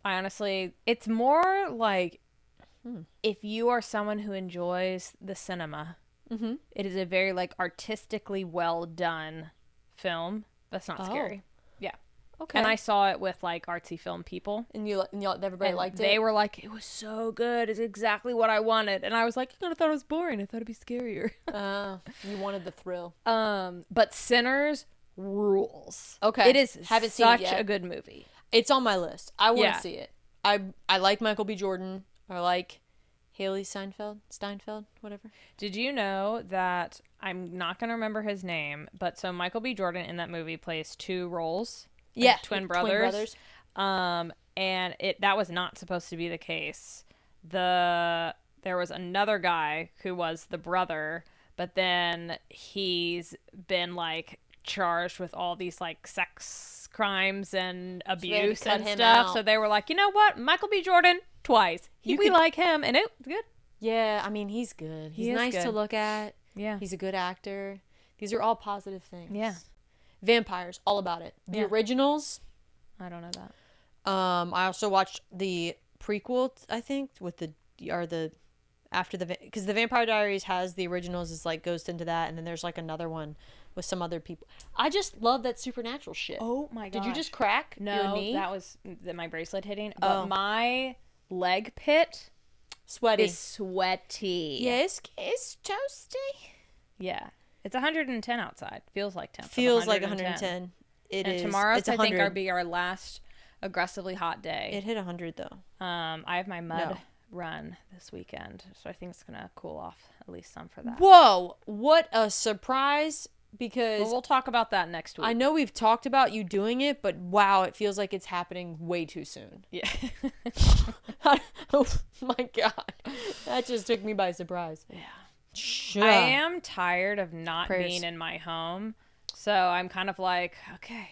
I honestly, it's more like if you are someone who enjoys the cinema, it is a very like artistically well done film. That's not scary. Yeah. Okay. And I saw it with like artsy film people, and everybody liked it. They were like, "It was so good. It's exactly what I wanted." And I was like, "I kind of thought it was boring. I thought it'd be scarier." You wanted the thrill. But Sinners rules. Okay. It is Haven't seen it such yet. a good movie. It's on my list. I want to Yeah. see it. I like Michael B. Jordan. I like Haley Steinfeld, whatever. Did you know that I'm not going to remember his name, but so Michael B. Jordan in that movie plays two roles? Yeah, Twin brothers. And that was not supposed to be the case. There was another guy who was the brother, but then he's been like charged with all these like sex crimes and abuse cut and him stuff. out. So they were like, you know what, Michael B. Jordan twice. We like him, and it was good. Yeah, I mean, he's good. He's He is nice to good. look at. Yeah. He's a good actor. These are all positive things. Yeah. Vampires, all about it. The Yeah. originals. I don't know that. I also watched the prequel, I think, because the Vampire Diaries has the originals, is like goes into that, and then there's like another one with some other people. I just love that supernatural shit. Oh my god! Did you just crack your knee? That was my bracelet hitting. But my leg pit Sweaty. is sweaty. Yeah, it's toasty. Yeah. It's 110 outside. Feels like 10. Feels like 110. It and is. Tomorrow's, It's I think, 100. be our last aggressively hot day. It hit 100 though. I have my mud run this weekend, so I think it's gonna cool off at least some for that. Whoa! What a surprise! Because Well, we'll talk about that next week. I know we've talked about you doing it, but wow, it feels like it's happening way too soon. Yeah. Oh my god, that just took me by surprise. Yeah. Sure. I am tired of not Prayers. being in my home, so I'm kind of like, okay,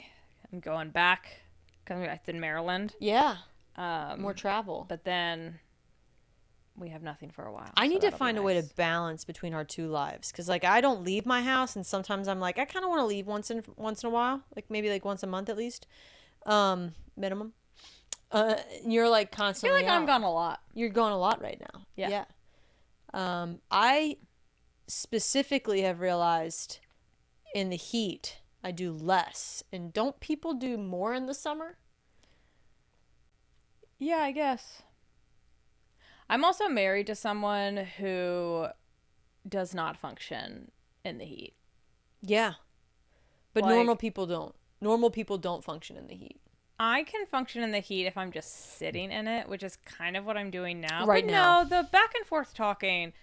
I'm going back because it's in Maryland. Yeah, More more travel. but then we have nothing for a while. I so need to that'll be find a way nice. to balance between our two lives, because like I don't leave my house, and sometimes I'm like I kind of want to leave once in a while, like maybe like once a month at least, minimum. You're like I feel constantly. like I'm out. gone a lot. You're gone a lot right now. Yeah. I specifically have realized in the heat I do less, and don't people do more in the summer? Yeah, I guess. I'm also married to someone who does not function in the heat. Yeah, but Like- normal people don't. Normal people don't function in the heat. I can function in the heat if I'm just sitting in it, which is kind of what I'm doing now. Right but now. no, the back and forth talking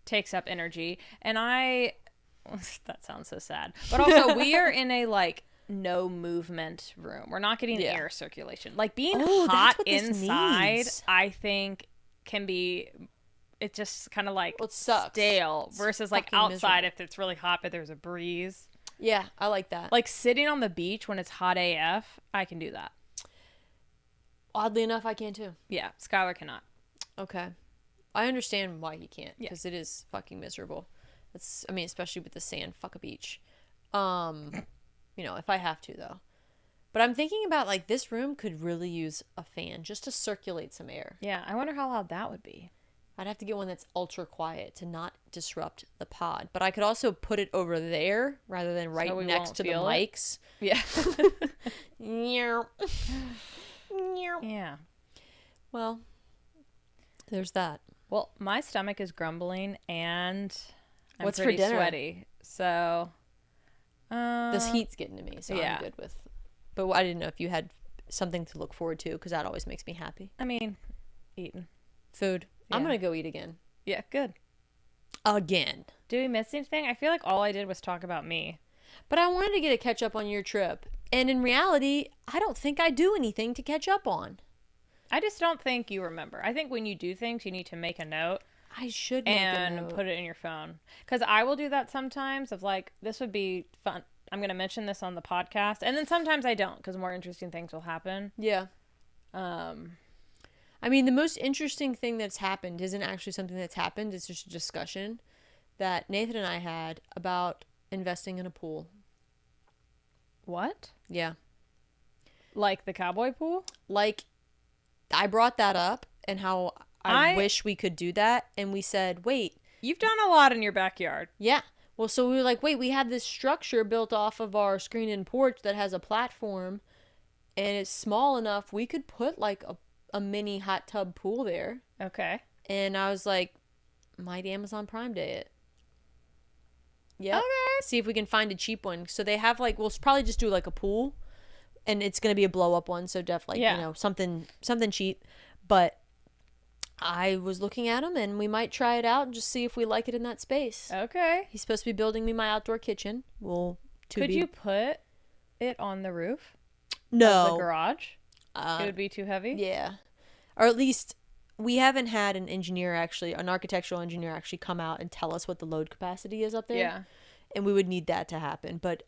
takes up energy, and that sounds so sad. But also, we are in a like no movement room. We're not getting Yeah. air circulation. Like being Oh, that's hot what this inside, needs. I think can be. It's just kind of like Well, it sucks. stale It's versus like fucking outside miserable. if it's really hot but there's a breeze. Yeah, I like that. Like sitting on the beach when it's hot AF, I can do that. Oddly enough, I can too. Yeah, Skylar cannot. Okay. I understand why he can't, Yeah. because it is fucking miserable. I mean, especially with the sand, fuck a beach. If I have to though. But I'm thinking about like this room could really use a fan just to circulate some air. Yeah, I wonder how loud that would be. I'd have to get one that's ultra quiet to not disrupt the pod. But I could also put it over there rather than right we next won't to the feel it? mics. Yeah. Meow. Meow. Yeah. Well, there's that. Well, my stomach is grumbling and I'm What's for pretty dinner? sweaty. So This heat's getting to me, so yeah. I'm good with. But I didn't know if you had something to look forward to, because that always makes me happy. I mean, eating. Food. I'm Yeah. gonna go eat again. Yeah, good. Again. Do we miss anything? I feel like all I did was talk about me. But I wanted to get a catch up on your trip, and in reality, I don't think I do anything to catch up on. I just don't think you remember. I think when you do things, you need to make a note I should make a and note. put it in your phone. Because I will do that sometimes of like, this would be fun. I'm going to mention this on the podcast. And then sometimes I don't because more interesting things will happen. Yeah. I mean, the most interesting thing that's happened isn't actually something that's happened. It's just a discussion that Nathan and I had about investing in a pool. What? Yeah. Like the cowboy pool? Like, I brought that up and how I I- wish we could do that. And we said, wait, You've done a lot in your backyard. yeah. Well, so we were like, wait, we have this structure built off of our screen-in porch that has a platform, and it's small enough we could put like a mini hot tub pool there. Okay. And I was like, might Amazon Prime Day it. Yep. Okay. see if we can find a cheap one. So they have like, we'll probably just do like a pool, and it's gonna be a blow up one. So definitely, Yeah. you know, something cheap. But I was looking at them, and we might try it out and just see if we like it in that space. Okay. He's supposed to be building me my outdoor kitchen. Could you put it on the roof? No. Of the garage? It would be too heavy? Yeah. Or at least we haven't had an architectural engineer actually come out and tell us what the load capacity is up there. Yeah. And we would need that to happen. But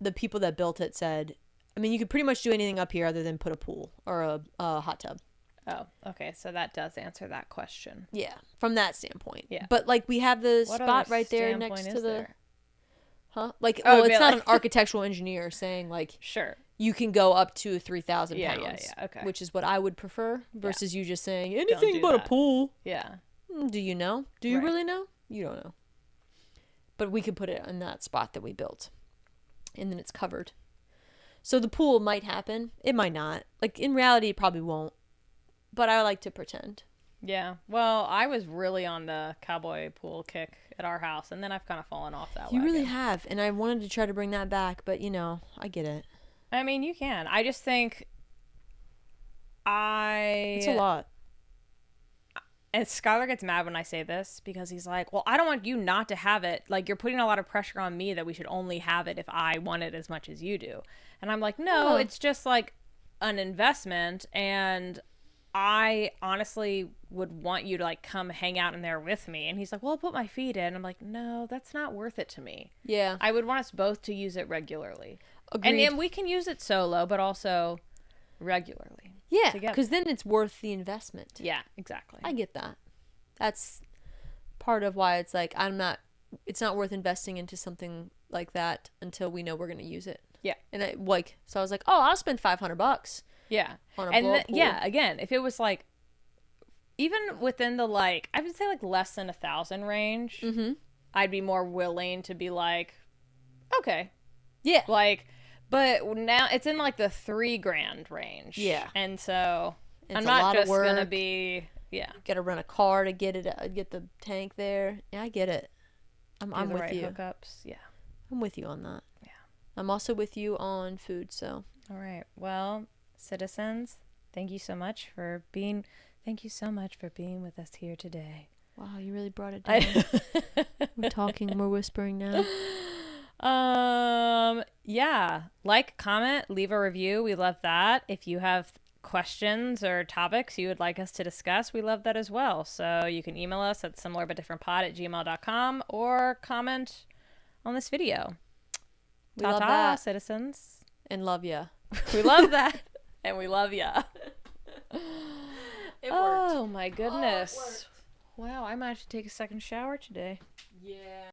the people that built it said, I mean, you could pretty much do anything up here other than put a pool or a hot tub. Oh, okay. So that does answer that question. Yeah, from that standpoint. Yeah. But like we have the What spot other right there standpoint next is to the there? Like, Oh, well, it's not like- an architectural engineer saying like Sure. you can go up to 3,000 Yeah, pounds. yeah, okay. Which is what I would prefer versus you just saying do anything but that. a pool. Yeah. Do you know? Do you Right. really know? You don't know. But we could put it in that spot that we built. And then it's covered. So the pool might happen. It might not. Like in reality it probably won't. But I like to pretend. Yeah. Well, I was really on the cowboy pool kick at our house, and then I've kind of fallen off that You really wagon. have, and I wanted to try to bring that back, but you know, I get it. I mean, you can. I just think It's a lot. And Skylar gets mad when I say this because he's like, well, I don't want you not to have it. Like, you're putting a lot of pressure on me that we should only have it if I want it as much as you do. And I'm like, no, it's just like an investment. And I honestly would want you to like come hang out in there with me. And he's like, well, I'll put my feet in. I'm like, no, that's not worth it to me. Yeah. I would want us both to use it regularly. Agreed. And we can use it solo, but also regularly. Yeah, together. because then it's worth the investment. Yeah, exactly. I get that. That's part of why it's like it's not worth investing into something like that until we know we're going to use it. Yeah. And so I was like, oh, I'll spend $500 Yeah. on a And blow-up pool. yeah, again, if it was like, even within the like, I would say like less than 1,000 range, I'd be more willing to be like, okay. Yeah. Like, but now it's in like the $3,000 range. Yeah. And so It's I'm a not lot of just going to work. be, yeah. Got to rent a car to get the tank there. Yeah, I get it. I'm do the with right you. hookups. Yeah. I'm with you on that. Yeah. I'm also with you on food, so. All right. Well, citizens, thank you so much for being with us here today. Wow, you really brought it down. We're talking, we're whispering now. Yeah, like, comment, leave a review. We love that. If you have questions or topics you would like us to discuss, we love that as well. So you can email us at similar-but-different-pod@gmail.com or comment on this video. We love Ta-ta, that. citizens. And love ya. We love that. And we love ya. It worked. Oh my goodness. Wow, I might have to take a second shower today. Yeah.